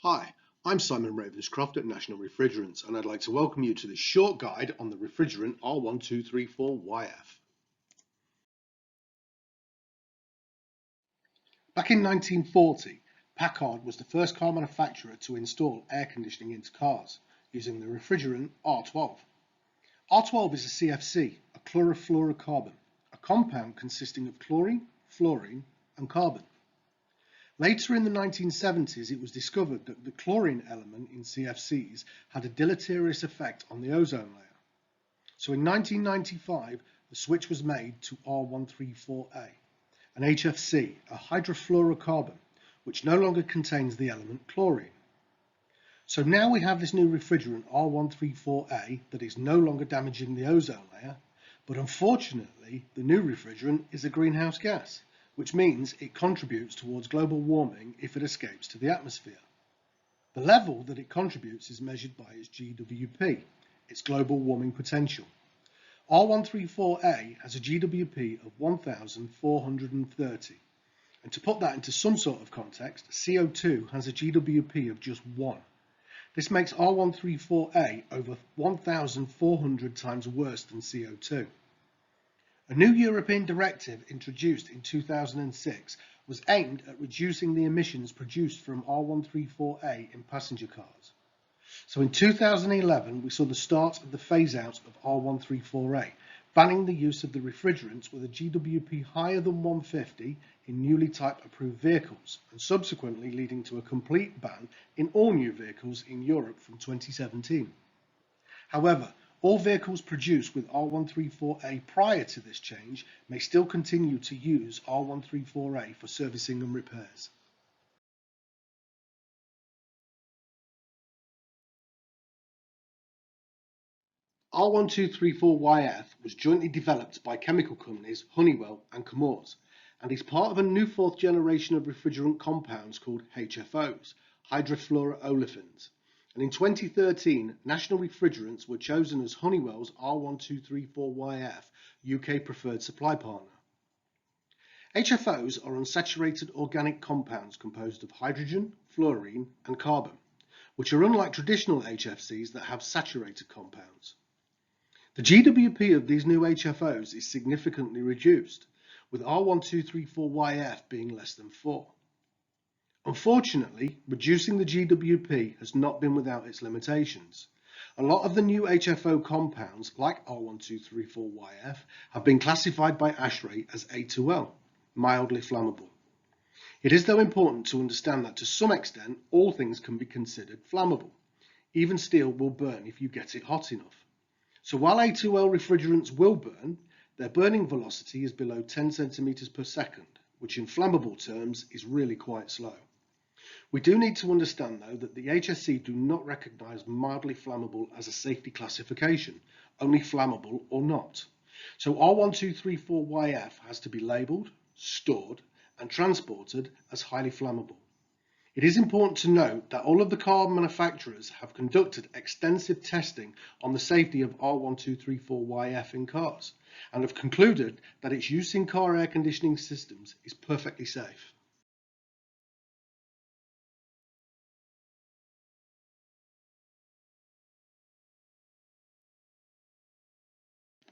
Hi, I'm Simon Ravenscroft at National Refrigerants, and I'd like to welcome you to this short guide on the refrigerant R1234yf. Back in 1940, Packard was the first car manufacturer to install air conditioning into cars using the refrigerant R12. R12 is a CFC, a chlorofluorocarbon, a compound consisting of chlorine, fluorine, and carbon. Later in the 1970s, it was discovered that the chlorine element in CFCs had a deleterious effect on the ozone layer. So in 1995, the switch was made to R134A, an HFC, a hydrofluorocarbon, which no longer contains the element chlorine. So now we have this new refrigerant R134A that is no longer damaging the ozone layer, but unfortunately the new refrigerant is a greenhouse gas, which means it contributes towards global warming if it escapes to the atmosphere. The level that it contributes is measured by its GWP, its global warming potential. R134A has a GWP of 1,430, and to put that into some sort of context, CO2 has a GWP of just 1. This makes R134A over 1,400 times worse than CO2. A new European directive introduced in 2006 was aimed at reducing the emissions produced from R134A in passenger cars. So in 2011, we saw the start of the phase-out of R134A, banning the use of the refrigerants with a GWP higher than 150 in newly type-approved vehicles, and subsequently leading to a complete ban in all new vehicles in Europe from 2017. However, all vehicles produced with R134A prior to this change may still continue to use R134A for servicing and repairs. R1234yf was jointly developed by chemical companies Honeywell and Chemours, and is part of a new fourth generation of refrigerant compounds called HFOs, hydrofluoroolefins. And in 2013, National Refrigerants were chosen as Honeywell's R1234yf UK preferred supply partner. HFOs are unsaturated organic compounds composed of hydrogen, fluorine, and carbon, which are unlike traditional HFCs that have saturated compounds. The GWP of these new HFOs is significantly reduced, with R1234yf being less than 4. Unfortunately, reducing the GWP has not been without its limitations. A lot of the new HFO compounds, like R1234yf, have been classified by ASHRAE as A2L, mildly flammable. It is though important to understand that to some extent all things can be considered flammable. Even steel will burn if you get it hot enough. So while A2L refrigerants will burn, their burning velocity is below 10 centimeters per second, which in flammable terms is really quite slow. We do need to understand though that the HSC do not recognise mildly flammable as a safety classification, only flammable or not. So R1234yf has to be labelled, stored and transported as highly flammable. It is important to note that all of the car manufacturers have conducted extensive testing on the safety of R1234yf in cars and have concluded that its use in car air conditioning systems is perfectly safe.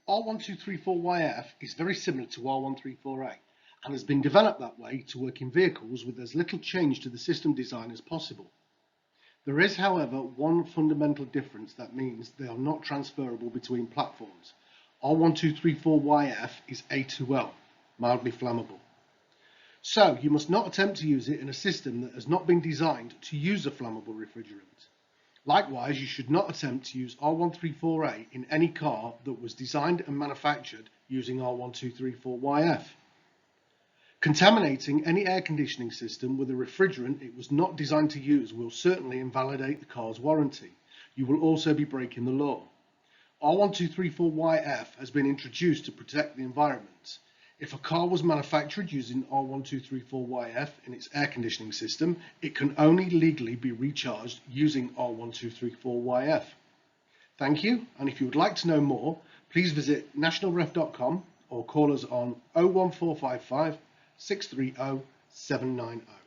R1234yf is very similar to R134A and has been developed that way to work in vehicles with as little change to the system design as possible. There is, however, one fundamental difference that means they are not transferable between platforms. R1234yf is A2L, mildly flammable. So you must not attempt to use it in a system that has not been designed to use a flammable refrigerant. Likewise, you should not attempt to use R134A in any car that was designed and manufactured using R1234yf. Contaminating any air conditioning system with a refrigerant it was not designed to use will certainly invalidate the car's warranty. You will also be breaking the law. R1234yf has been introduced to protect the environment. If a car was manufactured using R1234yf in its air conditioning system, it can only legally be recharged using R1234yf. Thank you, and if you would like to know more, please visit nationalref.com or call us on 01455 630 790.